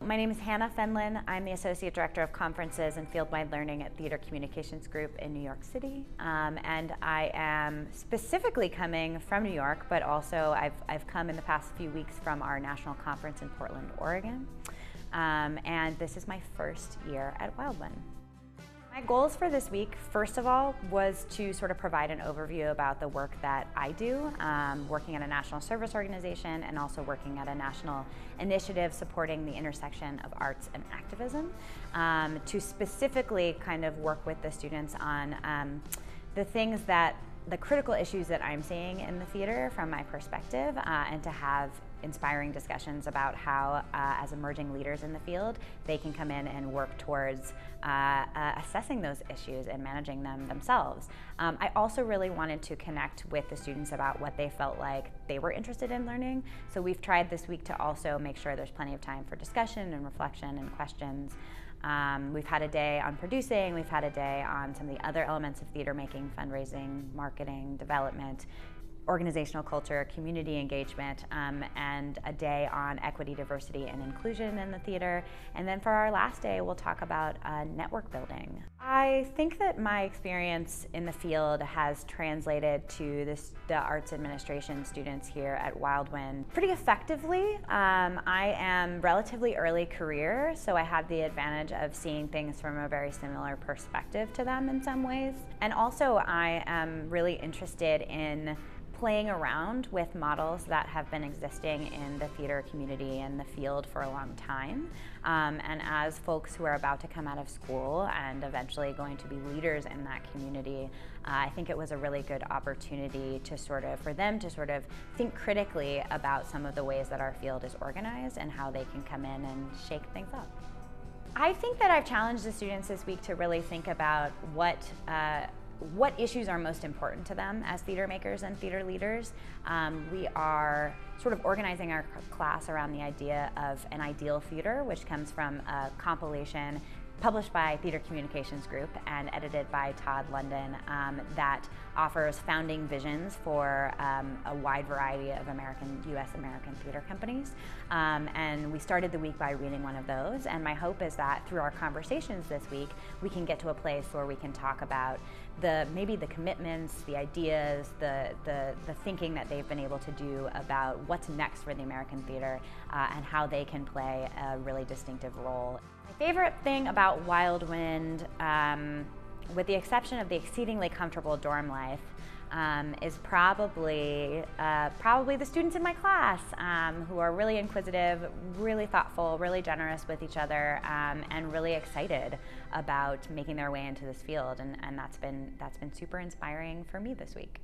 My name is Hannah Fenlon. I'm the Associate Director of Conferences and Field-Wide Learning at Theater Communications Group in New York City. And I am specifically coming from New York, but also I've come in the past few weeks from our national conference in Portland, Oregon. And this is my first year at WildWind. My goals for this week, first of all, was to sort of provide an overview about the work that I do, working at a national service organization and also working at a national initiative supporting the intersection of arts and activism, to specifically kind of work with the students on the critical issues that I'm seeing in the theater from my perspective, and to have inspiring discussions about how, as emerging leaders in the field, they can come in and work towards assessing those issues and managing them themselves. I also really wanted to connect with the students about what they felt like they were interested in learning. So we've tried this week to also make sure there's plenty of time for discussion and reflection and questions. We've had a day on producing, we've had a day on some of the other elements of theater making, fundraising, marketing, development, organizational culture, community engagement, and a day on equity, diversity, and inclusion in the theater. And then for our last day, we'll talk about network building. I think that my experience in the field has translated to the arts administration students here at WildWind pretty effectively. I am relatively early career, so I had the advantage of seeing things from a very similar perspective to them in some ways. And also I am really interested in playing around with models that have been existing in the theater community and the field for a long time. And as folks who are about to come out of school and eventually going to be leaders in that community, I think it was a really good opportunity to for them to think critically about some of the ways that our field is organized and how they can come in and shake things up. I think that I've challenged the students this week to really think about what issues are most important to them as theater makers and theater leaders. We are sort of organizing our class around the idea of an ideal theater, which comes from a compilation published by Theater Communications Group and edited by Todd London, that offers founding visions for a wide variety of US American theater companies. And we started the week by reading one of those, and my hope is that through our conversations this week, we can get to a place where we can talk about maybe the commitments, the ideas, the thinking that they've been able to do about what's next for the American theater, and how they can play a really distinctive role. My favorite thing about WildWind, with the exception of the exceedingly comfortable dorm life, is probably the students in my class, who are really inquisitive, really thoughtful, really generous with each other, and really excited about making their way into this field, and that's been super inspiring for me this week.